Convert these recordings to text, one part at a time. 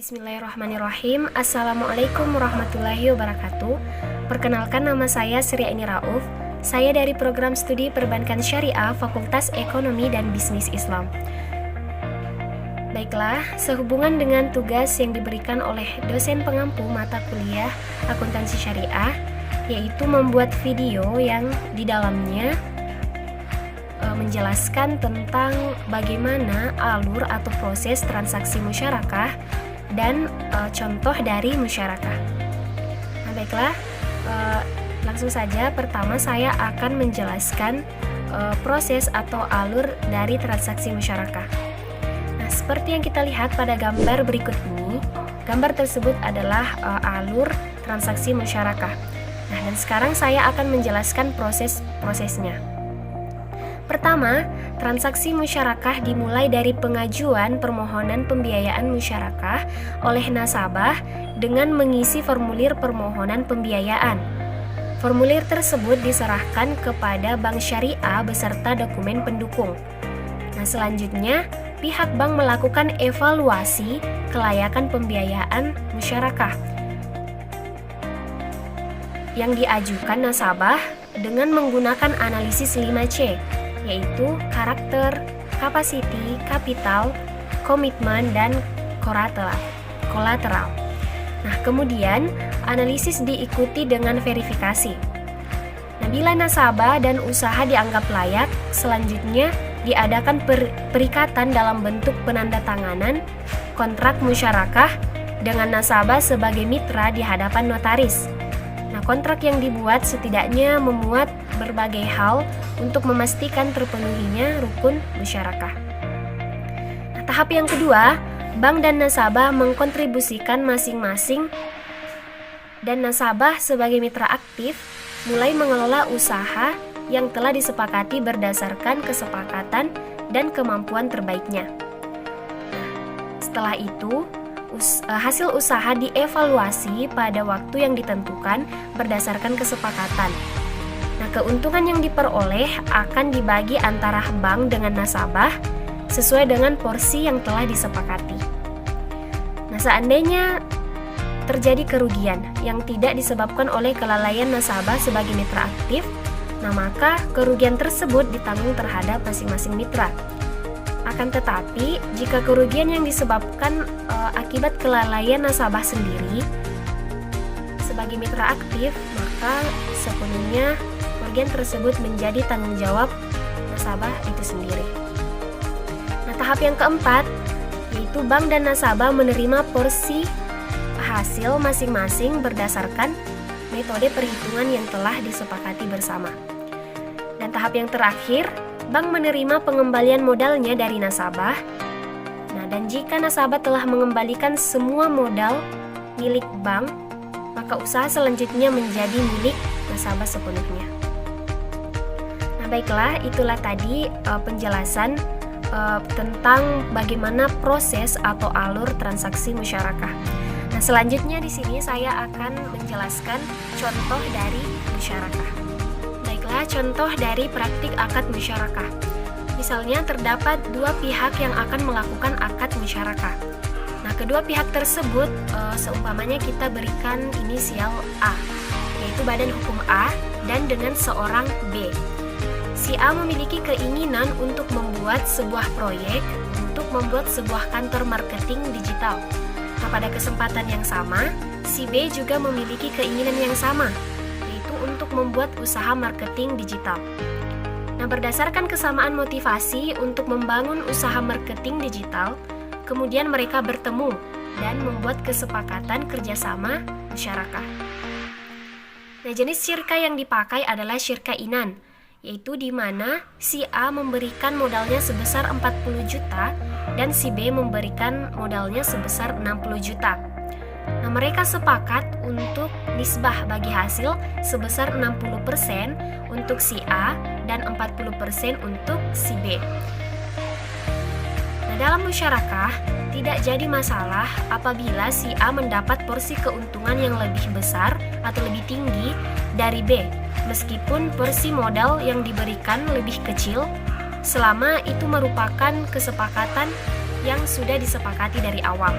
Bismillahirrahmanirrahim. Assalamualaikum warahmatullahi wabarakatuh. Perkenalkan, nama saya Sri Aini Rauf. Saya dari program studi Perbankan Syariah Fakultas Ekonomi dan Bisnis Islam. Baiklah, sehubungan dengan tugas yang diberikan oleh dosen pengampu mata kuliah Akuntansi Syariah, yaitu membuat video yang di dalamnya menjelaskan tentang bagaimana alur atau proses transaksi musyarakah dan contoh dari musyarakah. Nah, baiklah, langsung saja. Pertama, saya akan menjelaskan proses atau alur dari transaksi musyarakah. Nah, seperti yang kita lihat pada gambar berikut ini, gambar tersebut adalah alur transaksi musyarakah. Nah, dan sekarang saya akan menjelaskan prosesnya. Pertama, transaksi musyarakah dimulai dari pengajuan permohonan pembiayaan musyarakah oleh nasabah dengan mengisi formulir permohonan pembiayaan. Formulir tersebut diserahkan kepada bank syariah beserta dokumen pendukung. Nah, selanjutnya, pihak bank melakukan evaluasi kelayakan pembiayaan musyarakah yang diajukan nasabah dengan menggunakan analisis 5C, yaitu karakter, kapasiti, kapital, komitmen, dan kolateral. Nah, kemudian analisis diikuti dengan verifikasi. Nah, bila nasabah dan usaha dianggap layak, selanjutnya diadakan perikatan dalam bentuk penandatanganan kontrak musyarakah dengan nasabah sebagai mitra di hadapan notaris. Nah, kontrak yang dibuat setidaknya memuat berbagai hal untuk memastikan terpenuhinya rukun musyarakah. Nah, tahap yang kedua, bank dan nasabah mengkontribusikan masing-masing, dan nasabah sebagai mitra aktif mulai mengelola usaha yang telah disepakati berdasarkan kesepakatan dan kemampuan terbaiknya. Setelah itu, hasil usaha dievaluasi pada waktu yang ditentukan berdasarkan kesepakatan. Nah, keuntungan yang diperoleh akan dibagi antara bank dengan nasabah sesuai dengan porsi yang telah disepakati. Nah, seandainya terjadi kerugian yang tidak disebabkan oleh kelalaian nasabah sebagai mitra aktif, nah maka kerugian tersebut ditanggung terhadap masing-masing mitra. Akan tetapi, jika kerugian yang disebabkan akibat kelalaian nasabah sendiri sebagai mitra aktif, maka sepenuhnya kerugian tersebut menjadi tanggung jawab nasabah itu sendiri. Nah, tahap yang keempat, yaitu bank dan nasabah menerima porsi hasil masing-masing berdasarkan metode perhitungan yang telah disepakati bersama. Dan tahap yang terakhir, bank menerima pengembalian modalnya dari nasabah. Nah, dan jika nasabah telah mengembalikan semua modal milik bank, maka usaha selanjutnya menjadi milik nasabah sepenuhnya. Nah, baiklah, itulah tadi penjelasan tentang bagaimana proses atau alur transaksi musyarakah. Nah, selanjutnya di sini saya akan menjelaskan contoh dari musyarakah. Baiklah, contoh dari praktik akad musyarakah. Misalnya terdapat dua pihak yang akan melakukan akad musyarakah. Nah, kedua pihak tersebut seumpamanya kita berikan inisial A, yaitu badan hukum A, dan dengan seorang B. Si A memiliki keinginan untuk membuat sebuah proyek untuk membuat sebuah kantor marketing digital. Nah, pada kesempatan yang sama, si B juga memiliki keinginan yang sama, yaitu untuk membuat usaha marketing digital. Nah, berdasarkan kesamaan motivasi untuk membangun usaha marketing digital, kemudian mereka bertemu dan membuat kesepakatan kerjasama musyarakah. Nah, jenis syirka yang dipakai adalah syirka inan, yaitu di mana si A memberikan modalnya sebesar 40 juta dan si B memberikan modalnya sebesar 60 juta. Nah, mereka sepakat untuk nisbah bagi hasil sebesar 60% untuk si A dan 40% untuk si B. Nah, dalam musyarakah tidak jadi masalah apabila si A mendapat porsi keuntungan yang lebih besar atau lebih tinggi dari B, meskipun porsi modal yang diberikan lebih kecil, selama itu merupakan kesepakatan yang sudah disepakati dari awal.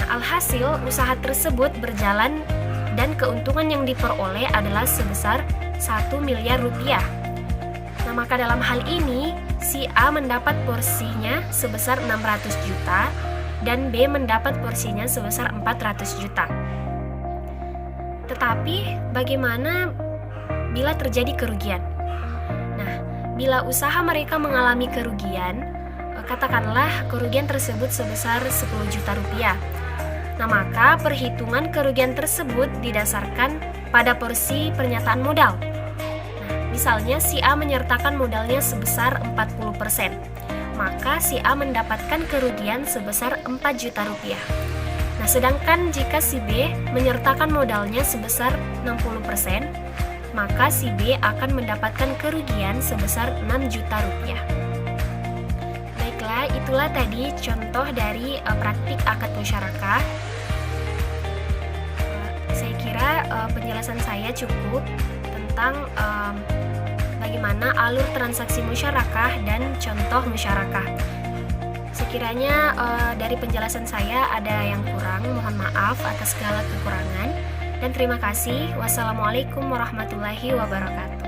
Nah, alhasil usaha tersebut berjalan dan keuntungan yang diperoleh adalah sebesar 1 miliar rupiah. Nah, maka dalam hal ini, si A mendapat porsinya sebesar 600 juta dan B mendapat porsinya sebesar 400 juta. Tetapi, bagaimana bila terjadi kerugian? Nah, bila usaha mereka mengalami kerugian, katakanlah kerugian tersebut sebesar 10 juta rupiah. Nah, maka perhitungan kerugian tersebut didasarkan pada porsi pernyataan modal. Nah, misalnya si A menyertakan modalnya sebesar 40%, maka si A mendapatkan kerugian sebesar 4 juta rupiah. Nah, sedangkan jika si B menyertakan modalnya sebesar 60%, maka si B akan mendapatkan kerugian sebesar 6 juta rupiah. Baiklah, itulah tadi contoh dari praktik akad musyarakah. Saya kira penjelasan saya cukup tentang bagaimana alur transaksi musyarakah dan contoh musyarakah. Sekiranya dari penjelasan saya ada yang kurang, mohon maaf atas segala kekurangan. Dan terima kasih. Wassalamualaikum warahmatullahi wabarakatuh.